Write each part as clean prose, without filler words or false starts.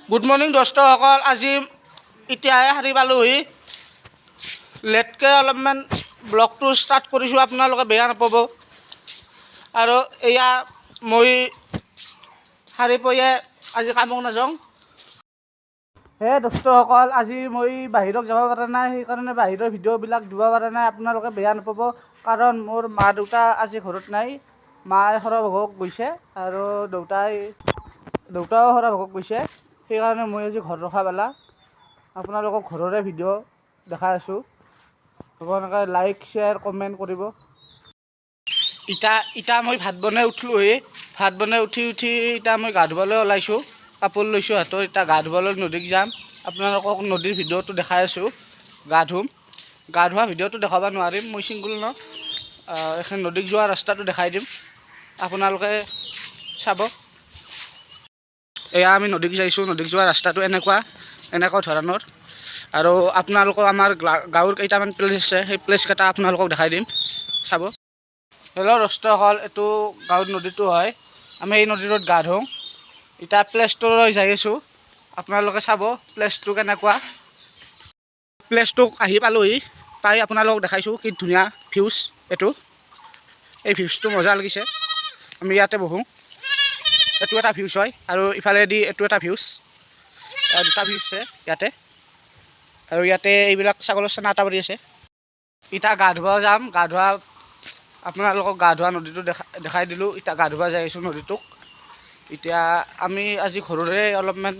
Good morning দোস্তসকল। আজি এতিয়াহে সাৰি পালোহি। লেটকৈ অলপমান ব্লগটো ষ্টাৰ্ট কৰিছোঁ, আপোনালোকে বেয়া নাপাব। আৰু এয়া মই সাৰি পয়ে আজি কামক নাযাওঁ। হে দোস্তসকল, আজি মই বাহিৰত যাব পৰা নাই, সেইকাৰণে বাহিৰৰ ভিডিঅ'বিলাক দিব পৰা নাই। আপোনালোকে বেয়া নাপাব, কাৰণ মোৰ মা দেউতা আজি ঘৰত নাই। মায়ে সৰভোগত গৈছে আৰু দেউতাও সৰভোগত গৈছে। সেইকাৰণে মই আজি ঘৰত ৰখা পালা আপোনালোকক ঘৰৰে ভিডিঅ' দেখাই আছোঁ। আপোনালোকে লাইক শ্বেয়াৰ কমেণ্ট কৰিব। ইটা মই ভাত বনাই উঠলোহি। ভাত বনাই উঠি এতিয়া মই গা ধুবলৈ ওলাইছোঁ। কাপোৰ লৈছোঁ হাতত, এতিয়া গা ধুবলৈ নদীত যাম। আপোনালোকক নদীৰ ভিডিঅ'টো দেখাই আছোঁ। গা ধোৱা ভিডিঅ'টো দেখাব নোৱাৰিম, মই ছিংগুল ন। এখন নদীত যোৱা ৰাস্তাটো দেখাই দিম, আপোনালোকে চাব। এয়া আমি নদীত যাইছোঁ। নদীত যোৱা ৰাস্তাটো এনেকুৱা ধৰণৰ। আৰু আপোনালোকক আমাৰ গাঁৱৰ কেইটামান প্লেচ আছে, সেই প্লেচকেইটা আপোনালোকক দেখাই দিম, চাব। হেল্ল' দোস্তসকল, এইটো গাঁৱৰ নদীটো হয়। আমি এই নদীটোত গা ধুওঁ। এতিয়া প্লেচটোলৈ যাই আছোঁ, আপোনালোকে চাব প্লেচটো কেনেকুৱা। প্লেচটোক আহি পালোহি, পাই আপোনালোকক দেখাইছোঁ কি ধুনীয়া ভিউজ এইটো। এই ভিউজটো মজা লাগিছে। আমি ইয়াতে বহোঁ। এইটো এটা ভিউজ হয়, আৰু ইফালেদি এইটো এটা ভিউজ। দুটা ভিউজ আছে ইয়াতে। আৰু ইয়াতে এইবিলাক ছাগলৰ চানা এটা পৰি আছে। এতিয়া গা ধুব যাম। আপোনালোকক গা ধোৱা নদীটো দেখাই দিলোঁ। এতিয়া গা ধুব যাই আছোঁ নদীটোক। এতিয়া আমি আজি ঘৰৰে অলপমান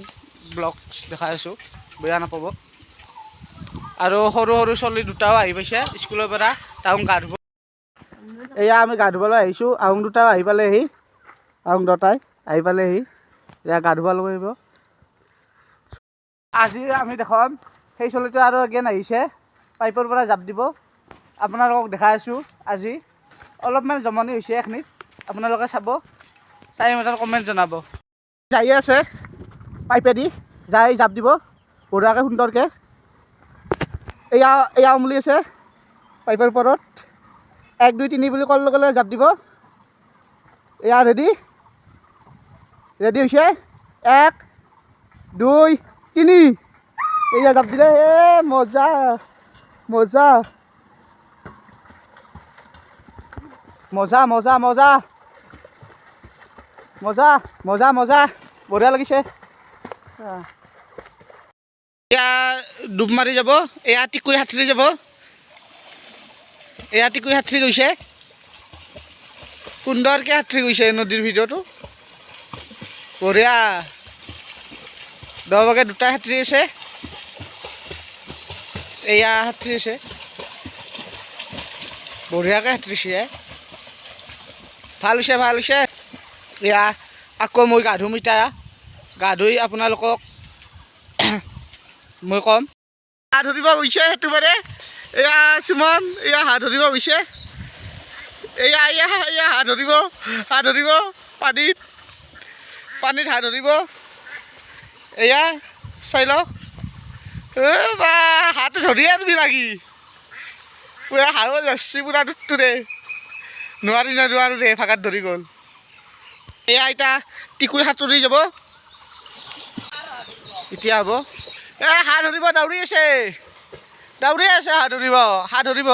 ব্লগ দেখাই আছোঁ, বেয়া নাপাব। আৰু সৰু ছোৱালী দুটাও আহি পাইছে স্কুলৰ পৰা, তাহোন গা ধুব। এয়া আমি গা ধুবলৈ আহিছোঁ। আহোঁ দুটাও আহি পালেহি। আহোঁ দুটাই আহি পালেহি। এয়া গা ধুব লাগিব। আজি আমি দেখাম সেই ছোৱালীটো আৰু এগেইন আহিছে, পাইপৰ পৰা জাপ দিব। আপোনালোকক দেখাই আছোঁ। আজি অলপমান জমনি হৈছে এইখিনিত, আপোনালোকে চাব। চাই মতে কমেণ্ট জনাব। যাই আছে পাইপেদি, যাই জাপ দিব বঢ়িয়াকৈ সুন্দৰকৈ। এয়া উমলি আছে পাইপৰ ওপৰত। 1 2 3 বুলি কোৱাৰ লগে লগে জাপ দিব। এয়া ৰেডি হৈছে। 1 2 3 এয়া জাপ দিলে। মজা বঢ়িয়া লাগিছে। এয়া ডুব মাৰি যাব। এয়া টিকুৰি সাঁতুৰি যাব। গৈছে সুন্দৰকৈ সাঁতুৰি গৈছে নদীৰ ভিতৰতো। বঢ়িয়া। দহভাগে দুটাই সাঁতুৰি আছে। এয়া সাঁতুৰি আছে, বঢ়িয়াকৈ সাঁতুৰিছে। ভাল হৈছে। এয়া আকৌ মই গা ধুম। এতিয়া গা ধুই আপোনালোকক মই ক'ম। হাত ধৰিব গৈছে সেইটো পাৰে। এয়া সুমন, এয়া হাত ধৰিব গৈছে। এয়া হাত ধৰিব পানীত হাত ধৰিব। এয়া চাই লওক। বা হাতটো ধৰিয়ে তুমি লাগি পুৰা হাও ধৰছি পুৰা তোৰে। নোৱাৰো দে, ভাগাত ধৰি গ'ল। এয়া এতিয়া টিকুৰি সাঁতুৰি যাব। এতিয়া হ'ব। হাত ধৰিব দৌৰি আছে হাত ধৰিব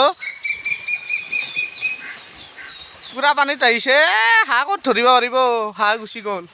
পুৰা পানীত আহিছে। হাঁহ ক'ত ধৰিব পাৰিব, হাঁহ গুচি গ'ল।